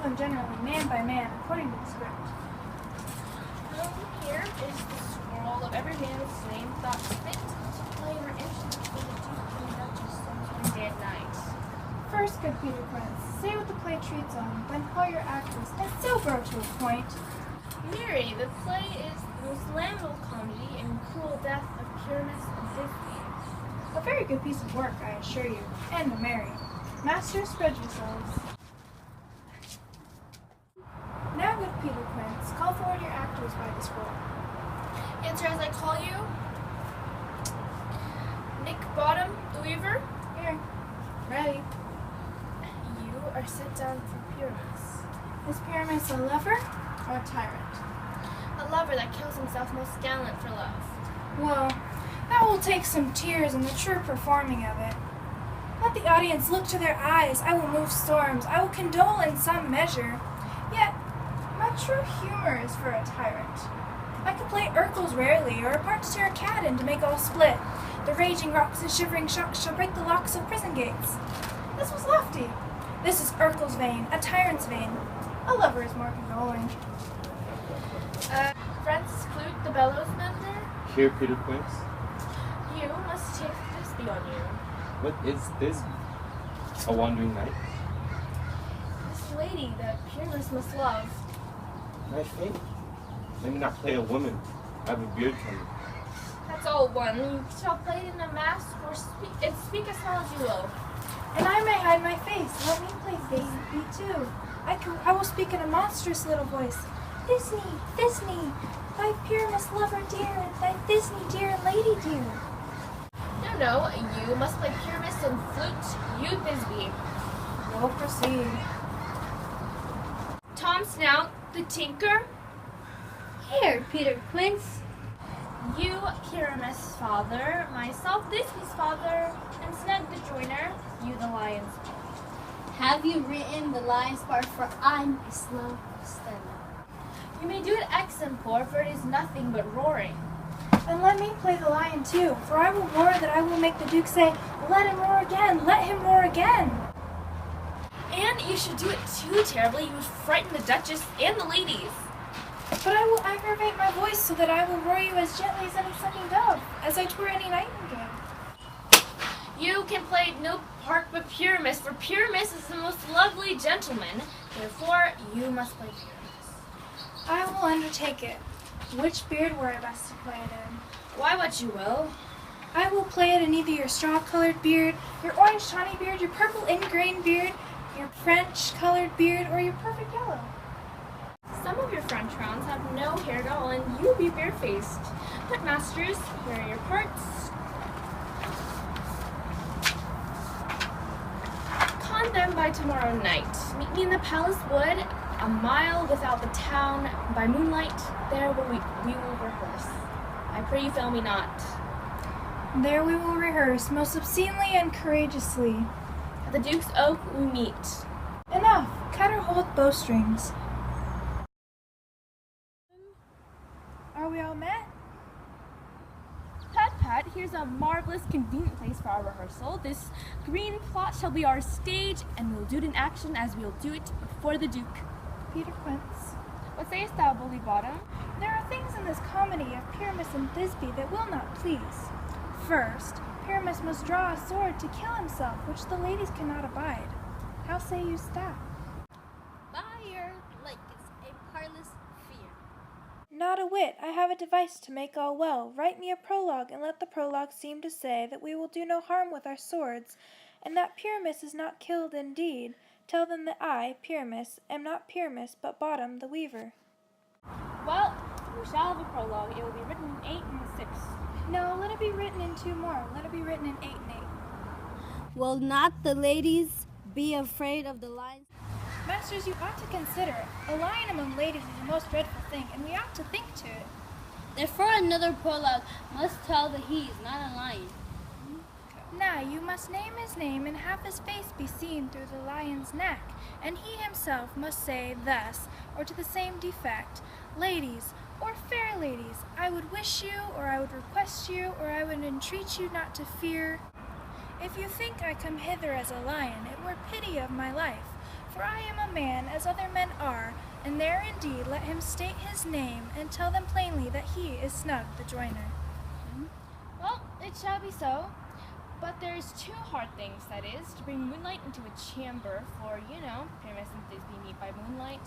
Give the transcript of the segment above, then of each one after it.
them generally man by man, according to the script. Here is the scroll of every man's name thought fit to play or instance for the Duke and Duchess sometime day and night. First, good Peter Quince, say what the play treats on, then call your actors, and so grow to a point. Mary, the play is the most lamentable comedy and cruel death of Pyramus and Thisbe. A very good piece of work, I assure you, and a merry. Masters, spread yourselves. Now, good Peter Quince, call forward your actors by the scroll. Answer as I call you. Nick Bottom, the Weaver. Here. Ready. You are set down for Pyramus. Is Pyramus a lover or a tyrant? A lover that kills himself most gallant for love. Well, that will take some tears in the true performing of it. Let the audience look to their eyes. I will move storms. I will condole in some measure. Yet, my true humor is for a tyrant. I could play Urkel's rarely, or a part to tear a cat in to make all split. The raging rocks and shivering shocks shall break the locks of prison gates. This was lofty. This is Urkel's vein, a tyrant's vein. A lover is more condoling. Francis Flute, the bellows mender. Here, Peter Quince. You must take Thisbe on you. What is this? A wandering knight? This lady that Pyramus must love. My faith. Let me not play a woman. I have a beard coming. That's all one. You shall play it in a mask or speak as well as you will. And I may hide my face. Let me play Thisbe too. I will speak in a monstrous little voice. Thisbe, Thisbe, thy Pyramus lover dear, thy Thisbe dear, lady dear. No, you must play Pyramus and Flute, you Thisbe. We'll proceed. Tom Snout, the tinker. Here, Peter Quince. You, Pyramus' father, myself, Thisbe's father, and Snug the joiner, you the lion's part. Have you written the lion's part, for I'm a slow study. You may do it extempore, for it is nothing but roaring. And let me play the lion too, for I will roar that I will make the Duke say, let him roar again, let him roar again. And you should do it too terribly, you would frighten the Duchess and the ladies. But I will aggravate my voice so that I will roar you as gently as any sucking dove, as I twere any nightingale. You can play no part but Pyramus, for Pyramus is the most lovely gentleman. Therefore, you must play Pyramus. I will undertake it. Which beard were I best to play it in? Why, what you will. I will play it in either your straw-colored beard, your orange tawny beard, your purple ingrain beard, your French-colored beard, or your perfect yellow. Some of your French rounds have no hair at all, and you will be bare-faced. But masters, here are your parts. Con them by tomorrow night. Meet me in the palace wood, a mile without the town. By moonlight, there we will rehearse. I pray you fail me not. There we will rehearse, most obscenely and courageously. At the Duke's Oak we meet. Enough! Cut or hold bowstrings. Are we all met? Pat, here's a marvelous, convenient place for our rehearsal. This green plot shall be our stage, and we'll do it in action as we'll do it before the Duke. Peter Quince. What sayest thou, Bully Bottom? There are things in this comedy of Pyramus and Thisbe that will not please. First, Pyramus must draw a sword to kill himself, which the ladies cannot abide. How say you that? Fire like it's a parlous fear. Not a whit. I have a device to make all well. Write me a prologue, and let the prologue seem to say that we will do no harm with our swords, and that Pyramus is not killed indeed. Tell them that I, Pyramus, am not Pyramus, but Bottom, the weaver. Well, we shall have a prologue. It will be written in 8 and 6. No, let it be written in 2 more. Let it be written in 8 and 8. Will not the ladies be afraid of the lions? Masters, you ought to consider it. A lion among ladies is a most dreadful thing, and we ought to think to it. Therefore another prologue must tell that he is not a lion. Now you must name his name, and have his face be seen through the lion's neck, and he himself must say thus, or to the same defect, ladies, or fair ladies, I would wish you, or I would request you, or I would entreat you not to fear. If you think I come hither as a lion, it were pity of my life, For I am a man as other men are, and there indeed let him state his name, and tell them plainly that he is Snug the joiner. Well, it shall be so. But there's two hard things, that is, to bring moonlight into a chamber, for, you know, Pyramus and Thisbe meet by moonlight.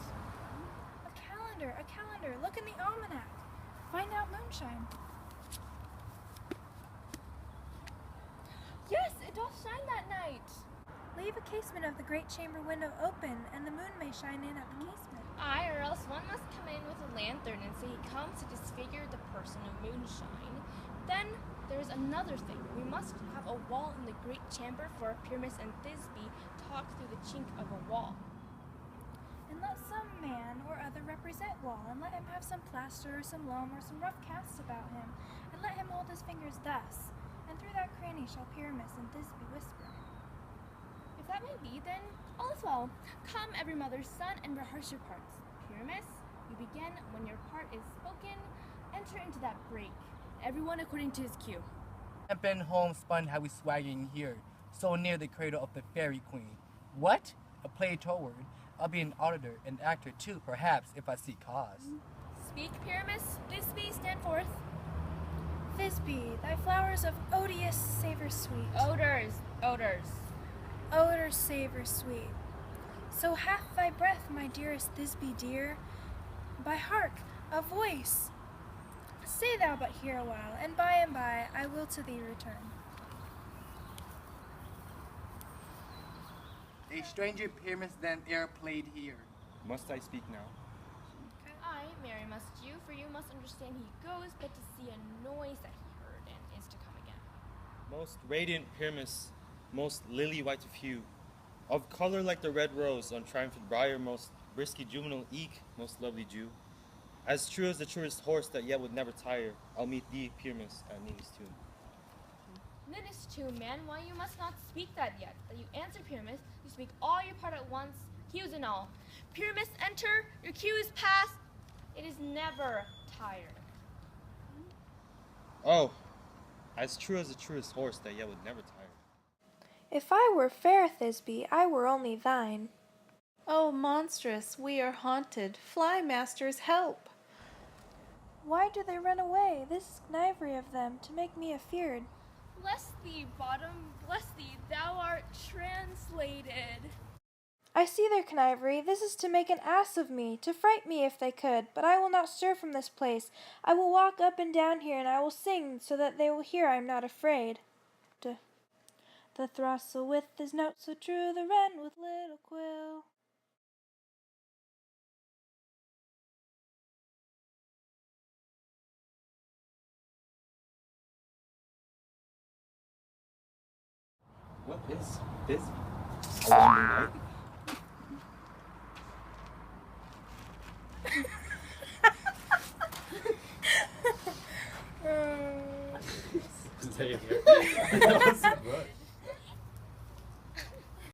A calendar, look in the almanac. Find out moonshine. Yes, it doth shine that night. Leave a casement of the great chamber window open, and the moon may shine in at the casement. Aye, or else one must come in with a lantern and say he comes to disfigure the person of moonshine. Then there's another thing. We must have a wall in the great chamber for Pyramus and Thisbe talk through the chink of a wall. And let some man or other represent wall, and let him have some plaster or some loam or some rough casts about him, and let him hold his fingers thus, and through that cranny shall Pyramus and Thisbe whisper. If that may be, then all is well. Come, every mother's son, and rehearse your parts. Pyramus, you begin when your part is spoken. Enter into that break, everyone according to his cue. Been homespun how we swagging here, so near the cradle of the fairy queen. What? A play toward. I'll be an auditor and actor too, perhaps, if I see cause. Speak, Pyramus. Thisbe, stand forth. Thisbe, thy flowers of odious savor sweet. Odors. Odor savor sweet. So hath thy breath, my dearest Thisbe dear. By hark, a voice. Stay thou but here a while, and by I will to thee return. A stranger Pyramus than e'er played here. Must I speak now? Aye, marry must you, for you must understand he goes but to see a noise that he heard and is to come again. Most radiant Pyramus, most lily-white of hue, of color like the red rose on triumphant briar, most brisky juvenile eke, most lovely Jew. As true as the truest horse that yet would never tire, I'll meet thee, Pyramus, at Ninus' tomb. Ninus too, man, why you must not speak that yet. That you answer Pyramus, you speak all your part at once, cues and all. Pyramus, enter, your cue is past. It is never tired. Oh, as true as the truest horse that yet would never tire. If I were fair, Thisbe, I were only thine. Oh, monstrous, we are haunted. Fly, masters, help! Why do they run away? This is knavery of them, to make me afeard. Bless thee, bottom, bless thee, thou art translated. I see their knavery. This is to make an ass of me, to fright me if they could. But I will not stir from this place. I will walk up and down here, and I will sing, so that they will hear I am not afraid. The throstle with his note so true, the wren with little quill. What is this? A wandering night? Stay here.